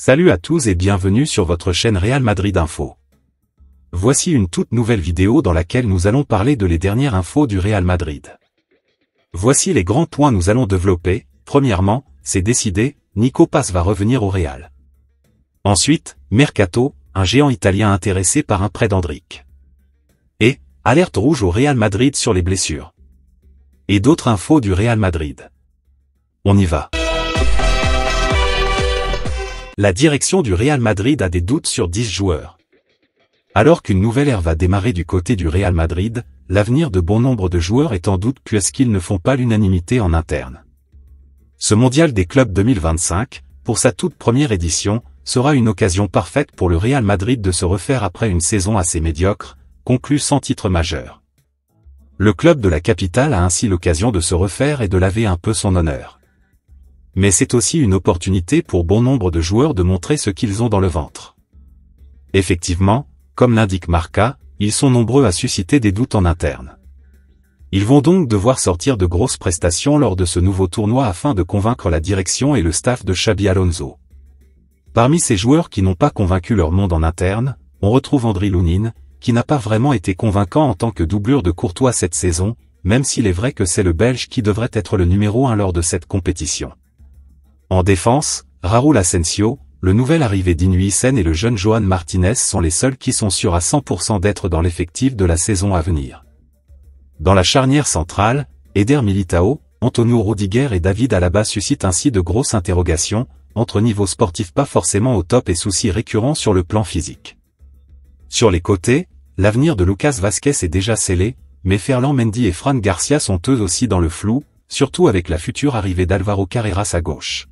Salut à tous et bienvenue sur votre chaîne Real Madrid Info. Voici une toute nouvelle vidéo dans laquelle nous allons parler de les dernières infos du Real Madrid. Voici les grands points nous allons développer. Premièrement, c'est décidé, Nico Paz va revenir au Real. Ensuite, Mercato, un géant italien intéressé par un prêt d'Endrick. Et, alerte rouge au Real Madrid sur les blessures. Et d'autres infos du Real Madrid. On y va. La direction du Real Madrid a des doutes sur 10 joueurs. Alors qu'une nouvelle ère va démarrer du côté du Real Madrid, l'avenir de bon nombre de joueurs est en doute puisqu'ils ne font pas l'unanimité en interne. Ce mondial des clubs 2025, pour sa toute première édition, sera une occasion parfaite pour le Real Madrid de se refaire après une saison assez médiocre, conclue sans titre majeur. Le club de la capitale a ainsi l'occasion de se refaire et de laver un peu son honneur. Mais c'est aussi une opportunité pour bon nombre de joueurs de montrer ce qu'ils ont dans le ventre. Effectivement, comme l'indique Marca, ils sont nombreux à susciter des doutes en interne. Ils vont donc devoir sortir de grosses prestations lors de ce nouveau tournoi afin de convaincre la direction et le staff de Xabi Alonso. Parmi ces joueurs qui n'ont pas convaincu leur monde en interne, on retrouve Andriy Lunin, qui n'a pas vraiment été convaincant en tant que doublure de Courtois cette saison, même s'il est vrai que c'est le Belge qui devrait être le numéro 1 lors de cette compétition. En défense, Raúl Asensio, le nouvel arrivé d'Inuisen et le jeune Joan Martinez sont les seuls qui sont sûrs à 100% d'être dans l'effectif de la saison à venir. Dans la charnière centrale, Eder Militao, Antonio Rudiger et David Alaba suscitent ainsi de grosses interrogations, entre niveau sportif pas forcément au top et soucis récurrents sur le plan physique. Sur les côtés, l'avenir de Lucas Vázquez est déjà scellé, mais Ferland Mendy et Fran Garcia sont eux aussi dans le flou, surtout avec la future arrivée d'Alvaro Carreras à gauche.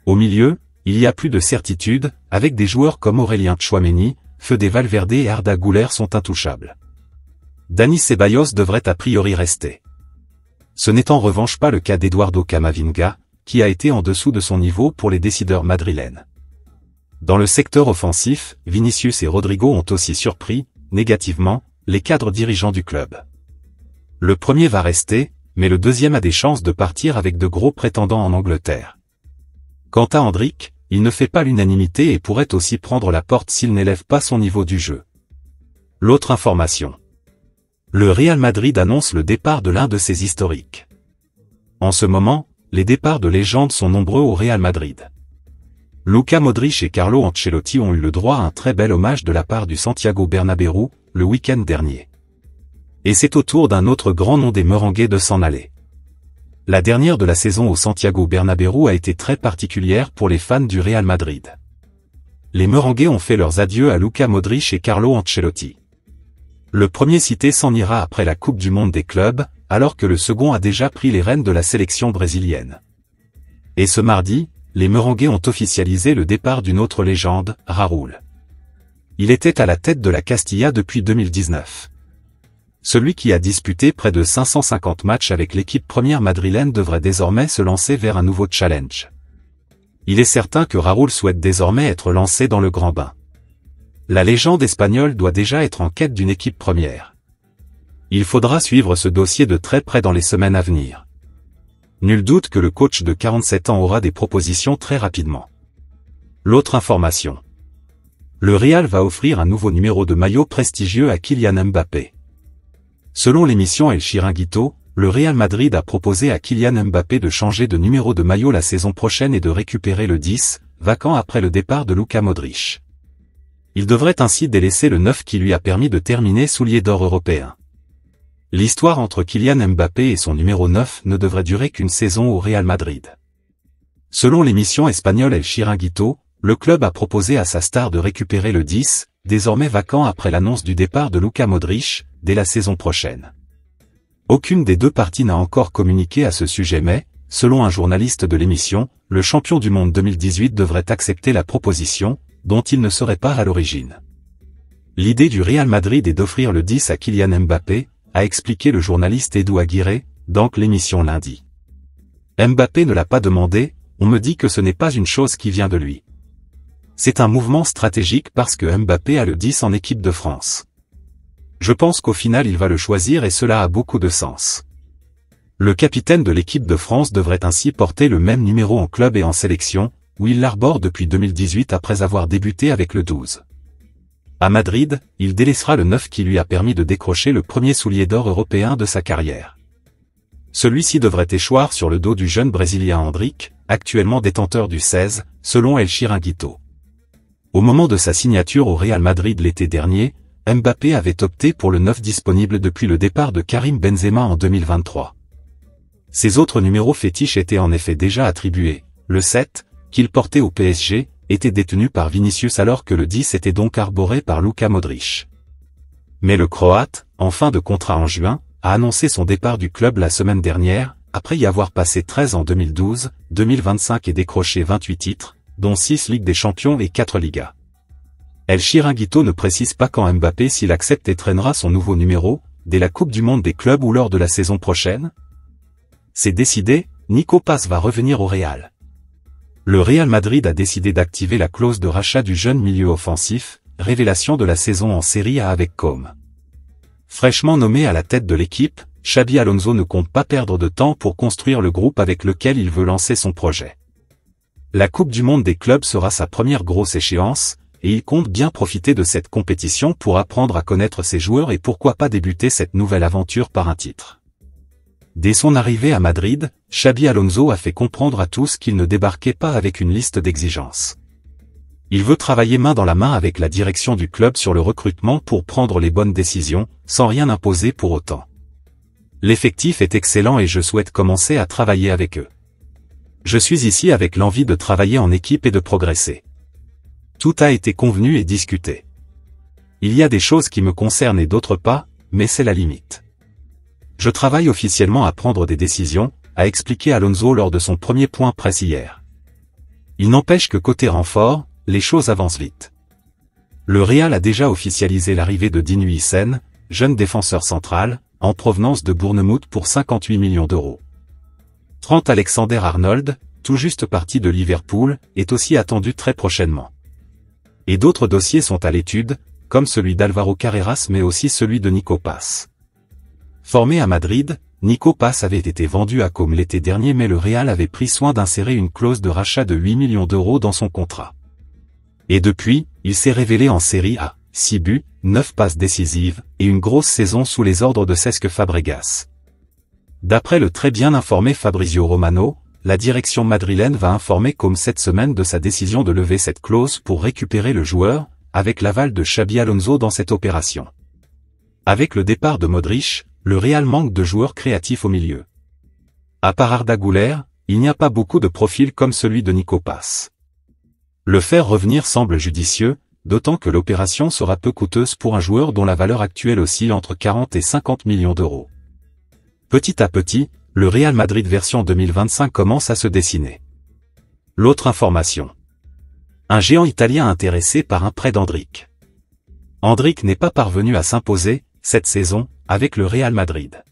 Au milieu, il y a plus de certitude, avec des joueurs comme Aurélien Tchouaméni, Fede Valverde et Arda Güler sont intouchables. Dani Ceballos devrait a priori rester. Ce n'est en revanche pas le cas d'Eduardo Camavinga, qui a été en dessous de son niveau pour les décideurs madrilènes. Dans le secteur offensif, Vinicius et Rodrigo ont aussi surpris, négativement, les cadres dirigeants du club. Le premier va rester, mais le deuxième a des chances de partir avec de gros prétendants en Angleterre. Quant à Endrick, il ne fait pas l'unanimité et pourrait aussi prendre la porte s'il n'élève pas son niveau du jeu. L'autre information. Le Real Madrid annonce le départ de l'un de ses historiques. En ce moment, les départs de légende sont nombreux au Real Madrid. Luka Modric et Carlo Ancelotti ont eu le droit à un très bel hommage de la part du Santiago Bernabéu, le week-end dernier. Et c'est au tour d'un autre grand nom des Merengues de s'en aller. La dernière de la saison au Santiago Bernabéu a été très particulière pour les fans du Real Madrid. Les Merengues ont fait leurs adieux à Luka Modric et Carlo Ancelotti. Le premier cité s'en ira après la Coupe du Monde des clubs, alors que le second a déjà pris les rênes de la sélection brésilienne. Et ce mardi, les Merengues ont officialisé le départ d'une autre légende, Raúl. Il était à la tête de la Castilla depuis 2019. Celui qui a disputé près de 550 matchs avec l'équipe première madrilène devrait désormais se lancer vers un nouveau challenge. Il est certain que Raúl souhaite désormais être lancé dans le grand bain. La légende espagnole doit déjà être en quête d'une équipe première. Il faudra suivre ce dossier de très près dans les semaines à venir. Nul doute que le coach de 47 ans aura des propositions très rapidement. L'autre information. Le Real va offrir un nouveau numéro de maillot prestigieux à Kylian Mbappé. Selon l'émission El Chiringuito, le Real Madrid a proposé à Kylian Mbappé de changer de numéro de maillot la saison prochaine et de récupérer le 10, vacant après le départ de Luka Modric. Il devrait ainsi délaisser le 9 qui lui a permis de terminer soulier d'or européen. L'histoire entre Kylian Mbappé et son numéro 9 ne devrait durer qu'une saison au Real Madrid. Selon l'émission espagnole El Chiringuito, le club a proposé à sa star de récupérer le 10, désormais vacant après l'annonce du départ de Luka Modric, dès la saison prochaine. Aucune des deux parties n'a encore communiqué à ce sujet mais, selon un journaliste de l'émission, le champion du monde 2018 devrait accepter la proposition, dont il ne serait pas à l'origine. L'idée du Real Madrid est d'offrir le 10 à Kylian Mbappé, a expliqué le journaliste Edu Aguirre, dans l'émission lundi. Mbappé ne l'a pas demandé, on me dit que ce n'est pas une chose qui vient de lui. C'est un mouvement stratégique parce que Mbappé a le 10 en équipe de France. Je pense qu'au final il va le choisir et cela a beaucoup de sens. Le capitaine de l'équipe de France devrait ainsi porter le même numéro en club et en sélection, où il l'arbore depuis 2018 après avoir débuté avec le 12. À Madrid, il délaissera le 9 qui lui a permis de décrocher le premier soulier d'or européen de sa carrière. Celui-ci devrait échoir sur le dos du jeune Brésilien Endrick, actuellement détenteur du 16, selon El Chiringuito. Au moment de sa signature au Real Madrid l'été dernier, Mbappé avait opté pour le 9 disponible depuis le départ de Karim Benzema en 2023. Ses autres numéros fétiches étaient en effet déjà attribués. Le 7, qu'il portait au PSG, était détenu par Vinicius alors que le 10 était donc arboré par Luka Modric. Mais le Croate, en fin de contrat en juin, a annoncé son départ du club la semaine dernière, après y avoir passé 13 en 2012, 2025 et décroché 28 titres, dont 6 Ligues des Champions et 4 Ligas. El Chiringuito ne précise pas quand Mbappé s'il accepte et traînera son nouveau numéro, dès la Coupe du Monde des clubs ou lors de la saison prochaine. C'est décidé, Nico Paz va revenir au Real. Le Real Madrid a décidé d'activer la clause de rachat du jeune milieu offensif, révélation de la saison en Serie A avec Com. Fraîchement nommé à la tête de l'équipe, Xabi Alonso ne compte pas perdre de temps pour construire le groupe avec lequel il veut lancer son projet. La Coupe du Monde des clubs sera sa première grosse échéance, et il compte bien profiter de cette compétition pour apprendre à connaître ses joueurs et pourquoi pas débuter cette nouvelle aventure par un titre. Dès son arrivée à Madrid, Xabi Alonso a fait comprendre à tous qu'il ne débarquait pas avec une liste d'exigences. Il veut travailler main dans la main avec la direction du club sur le recrutement pour prendre les bonnes décisions, sans rien imposer pour autant. L'effectif est excellent et je souhaite commencer à travailler avec eux. Je suis ici avec l'envie de travailler en équipe et de progresser. Tout a été convenu et discuté. Il y a des choses qui me concernent et d'autres pas, mais c'est la limite. Je travaille officiellement à prendre des décisions, a expliqué Alonso lors de son premier point presse hier. Il n'empêche que côté renfort, les choses avancent vite. Le Real a déjà officialisé l'arrivée de Dinu Hissène, jeune défenseur central, en provenance de Bournemouth pour 58 millions d'euros. Trent Alexander-Arnold, tout juste parti de Liverpool, est aussi attendu très prochainement. Et d'autres dossiers sont à l'étude, comme celui d'Alvaro Carreras mais aussi celui de Nico Paz. Formé à Madrid, Nico Paz avait été vendu à Com l'été dernier mais le Real avait pris soin d'insérer une clause de rachat de 8 millions d'euros dans son contrat. Et depuis, il s'est révélé en Serie A, 6 buts, 9 passes décisives, et une grosse saison sous les ordres de Cesc Fabregas. D'après le très bien informé Fabrizio Romano, la direction madrilène va informer Com cette semaine de sa décision de lever cette clause pour récupérer le joueur, avec l'aval de Xabi Alonso dans cette opération. Avec le départ de Modric, le Real manque de joueurs créatifs au milieu. À part Arda Güler, il n'y a pas beaucoup de profils comme celui de Nico Paz. Le faire revenir semble judicieux, d'autant que l'opération sera peu coûteuse pour un joueur dont la valeur actuelle oscille entre 40 et 50 millions d'euros. Petit à petit, le Real Madrid version 2025 commence à se dessiner. L'autre information. Un géant italien intéressé par un prêt d'Endrick. Endrick n'est pas parvenu à s'imposer, cette saison, avec le Real Madrid.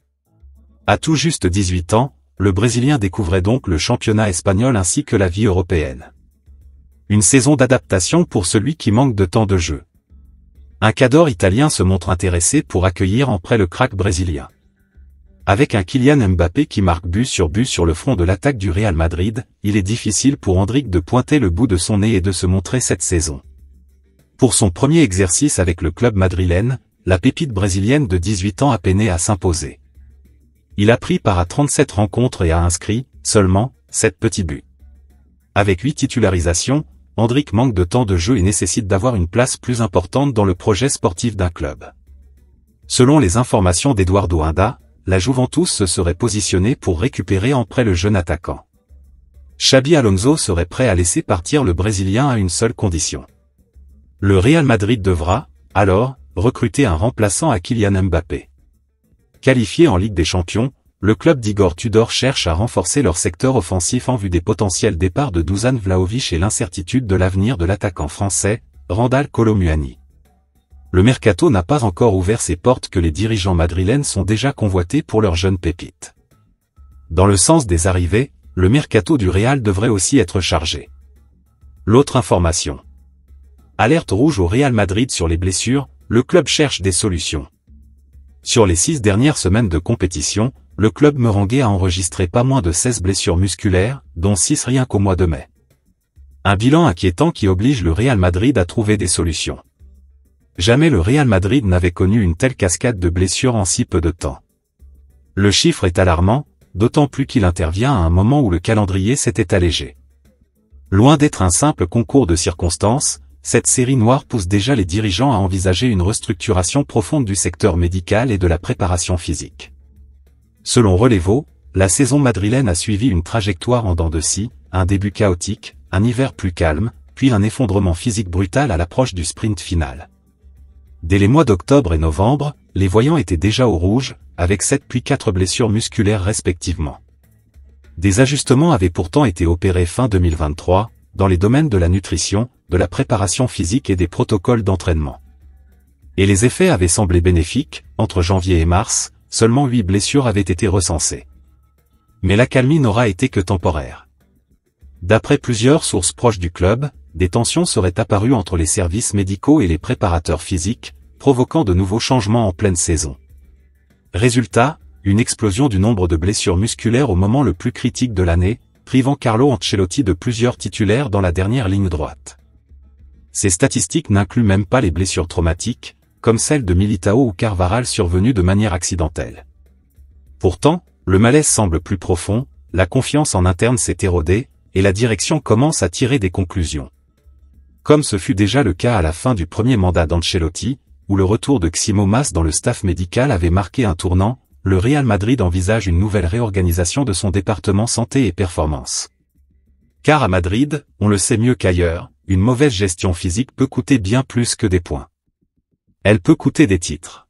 À tout juste 18 ans, le Brésilien découvrait donc le championnat espagnol ainsi que la vie européenne. Une saison d'adaptation pour celui qui manque de temps de jeu. Un cadre italien se montre intéressé pour accueillir en prêt le crack brésilien. Avec un Kylian Mbappé qui marque but sur le front de l'attaque du Real Madrid, il est difficile pour Endrick de pointer le bout de son nez et de se montrer cette saison. Pour son premier exercice avec le club madrilène, la pépite brésilienne de 18 ans a peiné à s'imposer. Il a pris part à 37 rencontres et a inscrit, seulement, 7 petits buts. Avec 8 titularisations, Endrick manque de temps de jeu et nécessite d'avoir une place plus importante dans le projet sportif d'un club. Selon les informations d'Eduardo Inda, la Juventus se serait positionnée pour récupérer en prêt le jeune attaquant. Xabi Alonso serait prêt à laisser partir le Brésilien à une seule condition. Le Real Madrid devra, alors, recruter un remplaçant à Kylian Mbappé. Qualifié en Ligue des Champions, le club d'Igor Tudor cherche à renforcer leur secteur offensif en vue des potentiels départs de Dusan Vlahovic et l'incertitude de l'avenir de l'attaquant français, Randal Kolo Muani. Le mercato n'a pas encore ouvert ses portes que les dirigeants madrilènes sont déjà convoités pour leurs jeunes pépites. Dans le sens des arrivées, le mercato du Real devrait aussi être chargé. L'autre information. Alerte rouge au Real Madrid sur les blessures, le club cherche des solutions. Sur les 6 dernières semaines de compétition, le club merengue a enregistré pas moins de 16 blessures musculaires, dont 6 rien qu'au mois de mai. Un bilan inquiétant qui oblige le Real Madrid à trouver des solutions. Jamais le Real Madrid n'avait connu une telle cascade de blessures en si peu de temps. Le chiffre est alarmant, d'autant plus qu'il intervient à un moment où le calendrier s'était allégé. Loin d'être un simple concours de circonstances, cette série noire pousse déjà les dirigeants à envisager une restructuration profonde du secteur médical et de la préparation physique. Selon Relevo, la saison madrilène a suivi une trajectoire en dents de scie, un début chaotique, un hiver plus calme, puis un effondrement physique brutal à l'approche du sprint final. Dès les mois d'octobre et novembre, les voyants étaient déjà au rouge, avec 7 puis 4 blessures musculaires respectivement. Des ajustements avaient pourtant été opérés fin 2023, dans les domaines de la nutrition, de la préparation physique et des protocoles d'entraînement. Et les effets avaient semblé bénéfiques, entre janvier et mars, seulement 8 blessures avaient été recensées. Mais l'accalmie n'aura été que temporaire. D'après plusieurs sources proches du club, des tensions seraient apparues entre les services médicaux et les préparateurs physiques, provoquant de nouveaux changements en pleine saison. Résultat, une explosion du nombre de blessures musculaires au moment le plus critique de l'année, privant Carlo Ancelotti de plusieurs titulaires dans la dernière ligne droite. Ces statistiques n'incluent même pas les blessures traumatiques, comme celles de Militao ou Carvajal survenues de manière accidentelle. Pourtant, le malaise semble plus profond, la confiance en interne s'est érodée, et la direction commence à tirer des conclusions. Comme ce fut déjà le cas à la fin du premier mandat d'Ancelotti, où le retour de Ximo Mas dans le staff médical avait marqué un tournant, le Real Madrid envisage une nouvelle réorganisation de son département santé et performance. Car à Madrid, on le sait mieux qu'ailleurs, une mauvaise gestion physique peut coûter bien plus que des points. Elle peut coûter des titres.